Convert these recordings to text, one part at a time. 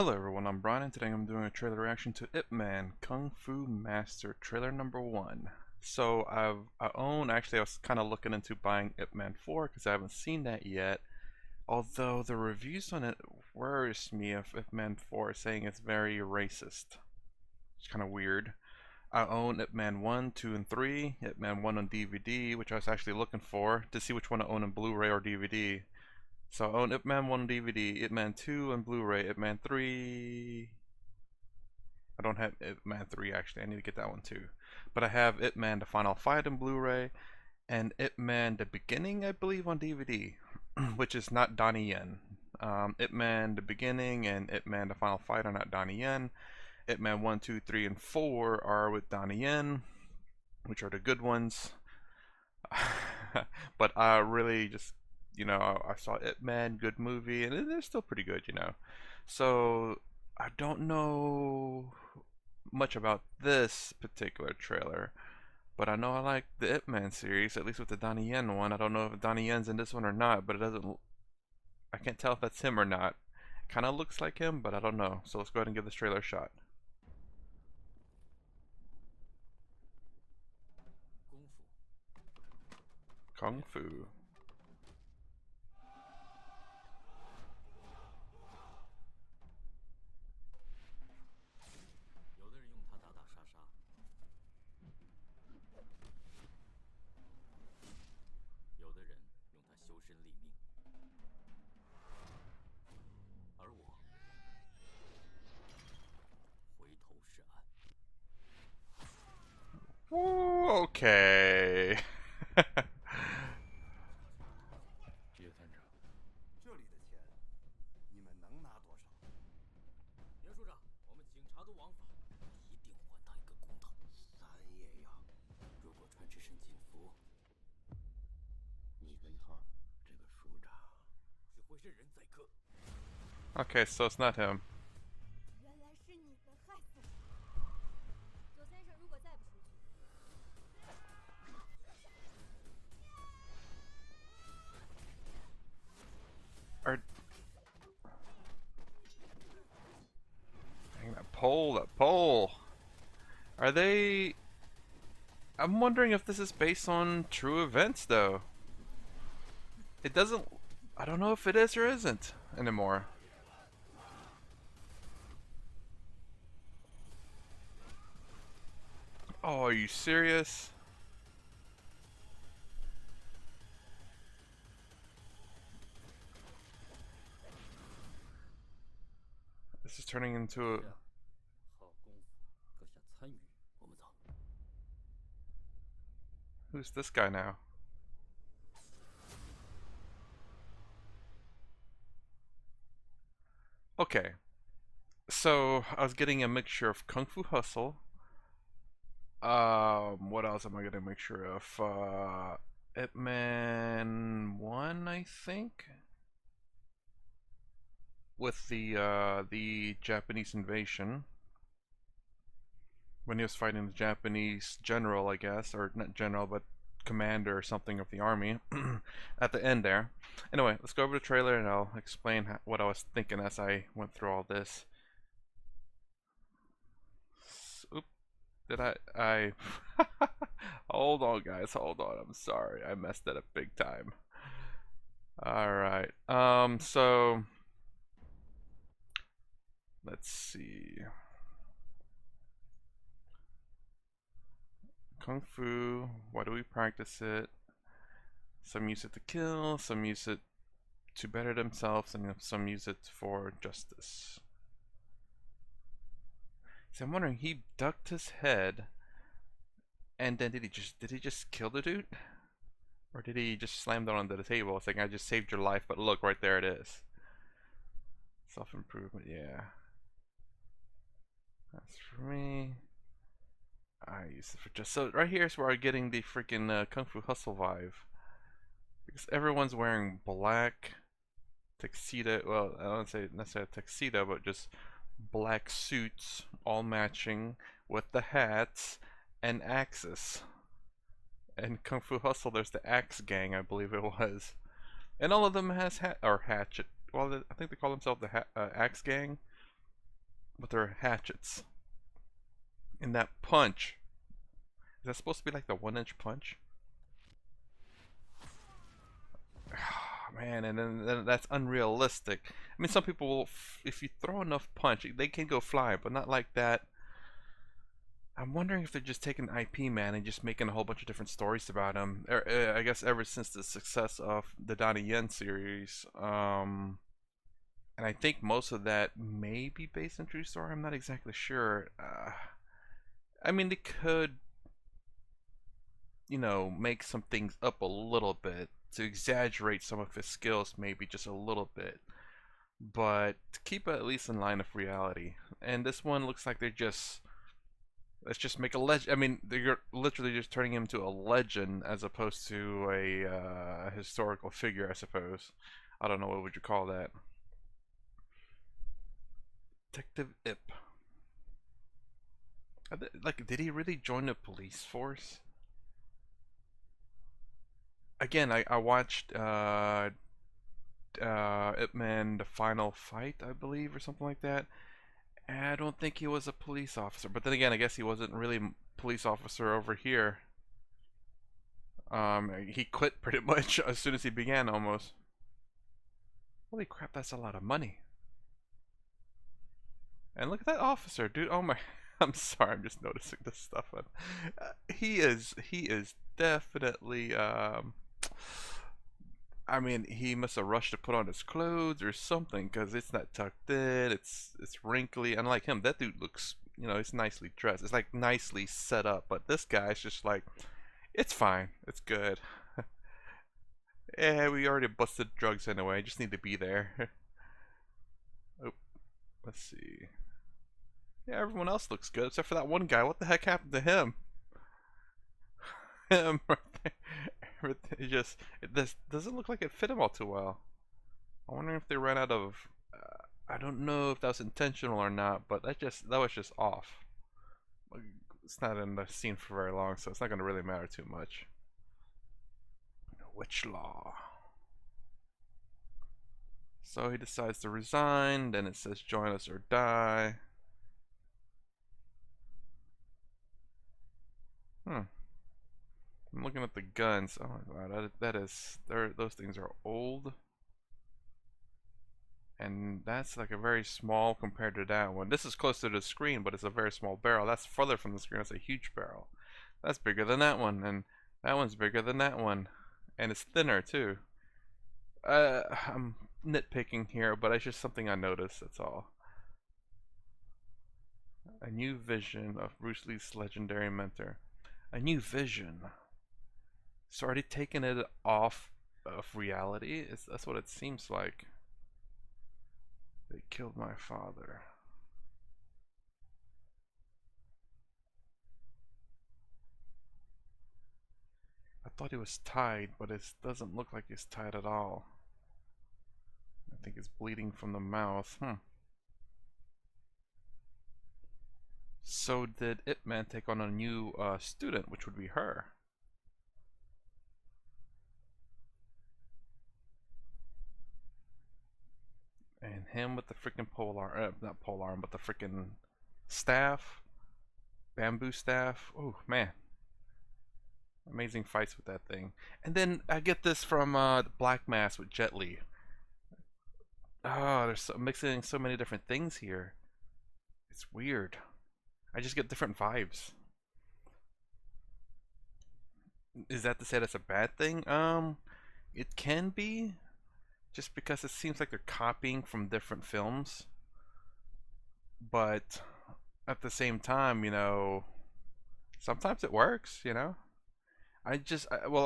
Hello everyone, I'm Brian and today I'm doing a trailer reaction to Ip Man Kung Fu Master trailer number 1. So actually I was kind of looking into buying Ip Man 4 because I haven't seen that yet. Although the reviews on it worries me of Ip Man 4 saying it's very racist. It's kind of weird. I own Ip Man 1, 2, and 3, Ip Man 1 on DVD, which I was actually looking for to see which one I own on Blu-ray or DVD. So I own Ip Man 1 on DVD, Ip Man 2 on Blu-ray, Ip Man 3... I don't have Ip Man 3 actually, I need to get that one too. But I have Ip Man The Final Fight on Blu-ray, and Ip Man The Beginning, I believe, on DVD, which is not Donnie Yen. Ip Man The Beginning and Ip Man The Final Fight are not Donnie Yen. Ip Man 1, 2, 3, and 4 are with Donnie Yen, which are the good ones. But I really just, I saw Ip Man, good movie, and they're still pretty good, So I don't know much about this particular trailer, but I know I like the Ip Man series, at least with the Donnie Yen one. I don't know if Donnie Yen's in this one or not, but I can't tell if that's him or not. It kind of looks like him, but I don't know. So let's go ahead and give this trailer a shot. Kung Fu. Whoa, okay. 叶探长，这里的钱你们能拿多少？袁处长，我们警察的王法，一定还他一个公道。三爷呀，如果穿这身警服，你跟他这个署长是会任人宰割。Okay, so it's not him. 原来是你们害死我！左先生，如果再不出去， Are dang, that pole. Are they... I'm wondering if this is based on true events, though. It doesn't... I don't know if it is or isn't anymore. Oh, are you serious? This is turning into a... Who's this guy now? Okay. So, I was getting a mixture of Kung Fu Hustle. What else am I getting a mixture of? Ip Man 1, I think? With the Japanese invasion. When he was fighting the Japanese general, I guess, or not general, but commander or something of the army at the end there. Anyway, let's go over the trailer and I'll explain what I was thinking as I went through all this. Oop, did I hold on guys, hold on, I'm sorry, I messed that up big time. Alright, so let's see. Kung Fu, why do we practice it? Some use it to kill, some use it to better themselves, and some use it for justice. See, I'm wondering, he ducked his head, and then did he just kill the dude? Or did he just slam down onto the table saying, I just saved your life, but look, right there it is. Self-improvement, yeah. That's for me. I use it for just... So right here is where I'm getting the freaking Kung Fu Hustle vibe. Because everyone's wearing black tuxedo, well, I don't say necessarily a tuxedo, but just black suits, all matching, with the hats and axes. And Kung Fu Hustle, there's the Axe Gang, I believe it was. And all of them has hatchet. Well, I think they call themselves the Axe Gang. with their hatchets. And that punch, is that supposed to be like the 1 inch punch? Man, and then that's unrealistic. I mean, some people will, if you throw enough punch, they can go flying, but not like that. I'm wondering if they're just taking IP man and just making a whole bunch of different stories about him. I guess ever since the success of the Donnie Yen series, and I think most of that may be based on true story. I'm not exactly sure. I mean, they could, make some things up a little bit to exaggerate some of his skills, maybe just a little bit, but to keep it at least in line of reality. And this one looks like they're just, let's just make a legend. I mean, they're literally just turning him to a legend as opposed to a historical figure, I suppose. I don't know, what would you call that? Detective Ip. Like, did he really join the police force? Again, I watched Ip Man: The Final Fight, I believe, or something like that. And I don't think he was a police officer. But then again, I guess he wasn't really a police officer over here. He quit pretty much as soon as he began, almost. Holy crap, that's a lot of money. And look at that officer, dude. Oh my, I'm sorry, I'm just noticing this stuff. He is definitely I mean, he must have rushed to put on his clothes or something, because it's not tucked in. It's wrinkly. Unlike him, that dude looks, he's nicely dressed. It's like nicely set up. But this guy's just like, it's fine. It's good. Yeah, we already busted drugs anyway. I just need to be there. Oh, let's see. Yeah, everyone else looks good except for that one guy. What the heck happened to him? Him right there. Everything this doesn't look like it fit him all too well. I wonder if they ran out of. I don't know if that was intentional or not, but that was just off. It's not in the scene for very long, so it's not going to really matter too much. Witch law. So he decides to resign. Then it says join us or die. I'm looking at the guns. Oh my god, those things are old. And that's like a very small compared to that one. This is closer to the screen, but it's a very small barrel. That's further from the screen. That's a huge barrel. That's bigger than that one, and that one's bigger than that one. And it's thinner too. I'm nitpicking here, but it's just something I noticed, that's all. A new vision of Bruce Lee's legendary mentor. A new vision. So already taking it off of reality? That's what it seems like. They killed my father. I thought he was tied, but it doesn't look like he's tied at all. I think it's bleeding from the mouth. So did Ip Man take on a new student, which would be her? And him with the freaking not pole arm, but the freaking staff, bamboo staff. Oh man, amazing fights with that thing. And then I get this from Black Mass with Jet Li. Oh, there's mixing so many different things here. It's weird. I just get different vibes. Is that to say that's a bad thing? It can be. Just because it seems like they're copying from different films. But at the same time, sometimes it works, well,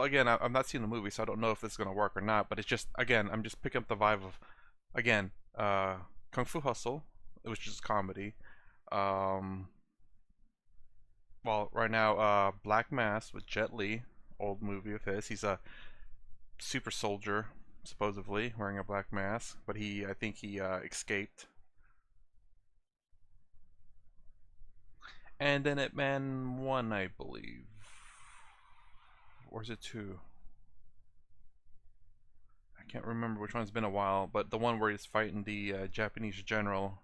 again, I'm not seeing the movie, so I don't know if this is going to work or not. But it's just, again, I'm just picking up the vibe of, again, Kung Fu Hustle, which is comedy. Well, right now, Black Mass with Jet Li, old movie of his. He's a super soldier, supposedly wearing a black mask, but I think he escaped. And then Ip Man 1, I believe, or is it 2? I can't remember which one. It's been a while, but the one where he's fighting the Japanese general.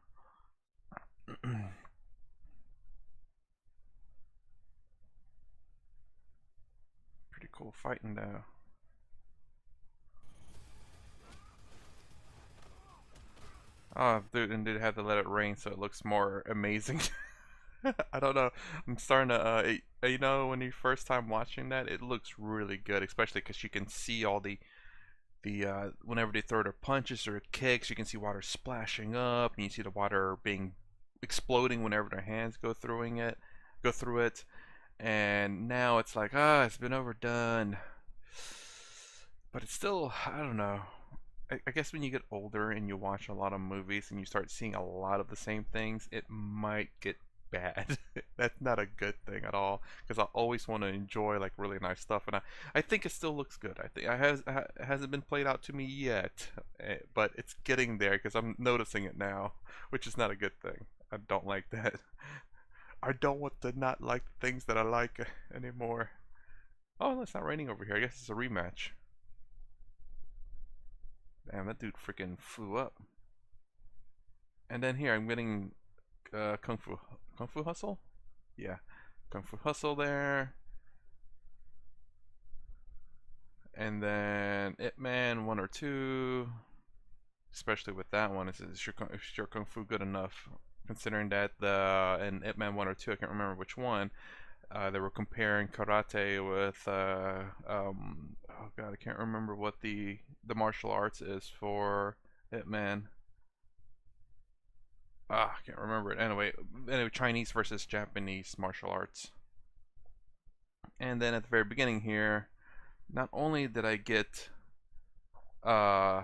Pretty cool fighting though. Oh, dude, and did have to let it rain so it looks more amazing. I don't know. I'm starting to, you know, when you first time watching that, it looks really good, especially because you can see all the whenever they throw their punches or kicks, you can see water splashing up, and you see the water being exploding whenever their hands go through it, and now it's like, it's been overdone, but it's still, I don't know. I guess when you get older and you watch a lot of movies and you start seeing a lot of the same things, it might get bad. That's not a good thing at all because I always want to enjoy like really nice stuff, and I think it still looks good. I think it hasn't been played out to me yet, but it's getting there because I'm noticing it now, which is not a good thing. I don't like that. I don't want to not like the things that I like anymore. Oh, it's not raining over here. I guess it's a rematch. Damn, that dude freaking flew up. And then here I'm getting Kung Fu Hustle. Yeah, Kung Fu Hustle there, and then Ip Man 1 or 2. Especially with that one, is your Kung Fu good enough? Considering that the in Ip Man 1 or 2, I can't remember which one. They were comparing karate with oh god, I can't remember what the martial arts is for Ip Man. I can't remember it. Anyway, Chinese versus Japanese martial arts. And then at the very beginning here, not only did I get uh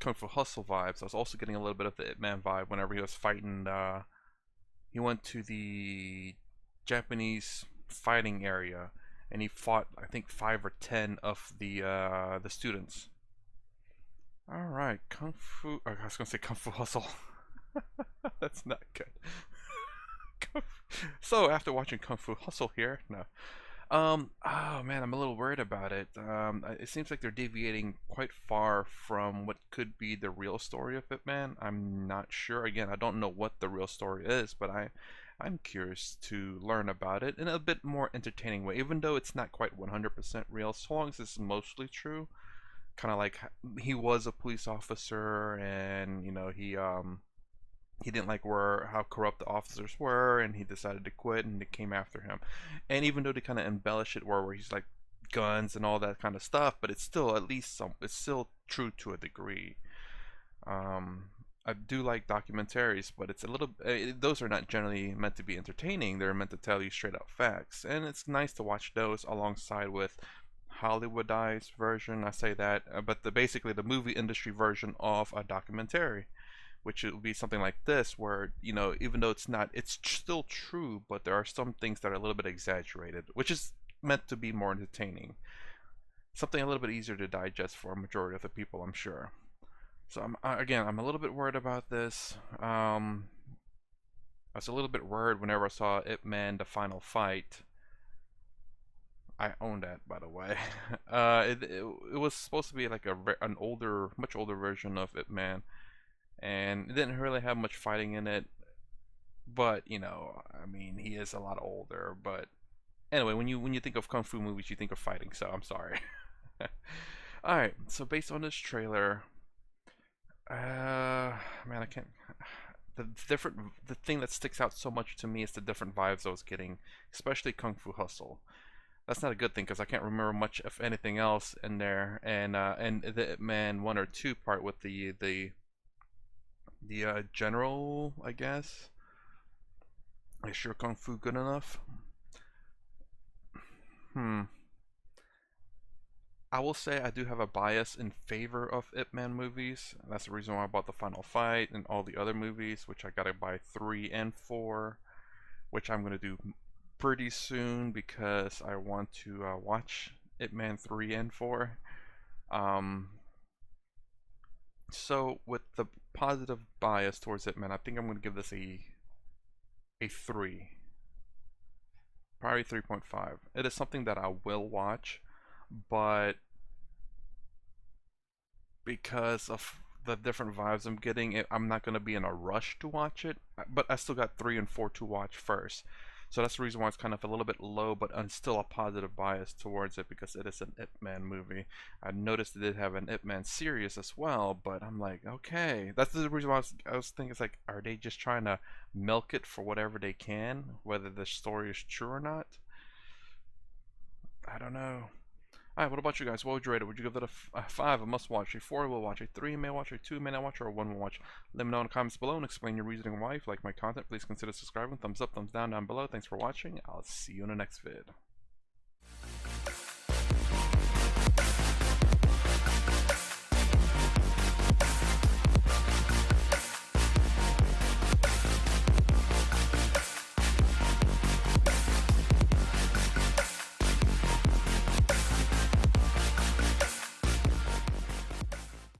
Kung Fu Hustle vibes, I was also getting a little bit of the Ip Man vibe whenever he was fighting. He went to the Japanese fighting area and he fought, I think, 5 or 10 of the students. All right, Kung Fu. I was gonna say Kung Fu Hustle. That's not good. So after watching Kung Fu Hustle here, no. Oh man, I'm a little worried about it. It seems like they're deviating quite far from what could be the real story of Hitman. I'm not sure. Again, I don't know what the real story is, but I'm curious to learn about it in a bit more entertaining way, even though it's not quite 100% real, so long as it's mostly true. Kind of like he was a police officer, and you know he didn't like where how corrupt the officers were, and he decided to quit, and they came after him. And even though they kind of embellish it where he's like guns and all that kind of stuff, but it's still at least it's still true to a degree. um I do like documentaries, but it's a little those are not generally meant to be entertaining. They're meant to tell you straight up facts, and it's nice to watch those alongside with Hollywoodized version. I say that, but basically the movie industry version of a documentary, which will be something like this, where even though it's still true, but there are some things that are a little bit exaggerated, which is meant to be more entertaining, something a little bit easier to digest for a majority of the people, I'm sure. So I'm a little bit worried about this. I was a little bit worried whenever I saw Ip Man the final fight. I own that, by the way. It was supposed to be like an older, much older version of Ip Man, and it didn't really have much fighting in it. But I mean, he is a lot older. But anyway, when you think of kung fu movies, you think of fighting. So I'm sorry. All right. So based on this trailer, man, I can't. The thing that sticks out so much to me is the different vibes I was getting, especially Kung Fu Hustle. That's not a good thing because I can't remember much of anything else in there, and the Man 1 or 2 part with the general, I guess. Is sure Kung Fu good enough? Hmm. I will say I do have a bias in favor of Ip Man movies. That's the reason why I bought the Final Fight and all the other movies, which I gotta buy 3 and 4, which I'm gonna do pretty soon because I want to watch Ip Man 3 and 4. Um, so with the positive bias towards Ip Man, I think I'm gonna give this a 3, probably 3.5. It is something that I will watch, but because of the different vibes I'm getting, I'm not gonna be in a rush to watch it. But I still got 3 and 4 to watch first. So that's the reason why it's kind of a little bit low, but I'm still a positive bias towards it because it is an Ip Man movie. I noticed it did have an Ip Man series as well, but I'm like, okay. That's the reason why I was thinking, it's like, are they just trying to milk it for whatever they can, whether the story is true or not? I don't know. Alright, what about you guys? What would you rate it? Would you give it a 5, a must watch, a 4, will watch, a 3, may watch, a 2, may not watch, or a 1 will watch? Let me know in the comments below and explain your reasoning why. If you like my content, please consider subscribing. Thumbs up, thumbs down below. Thanks for watching. I'll see you in the next vid.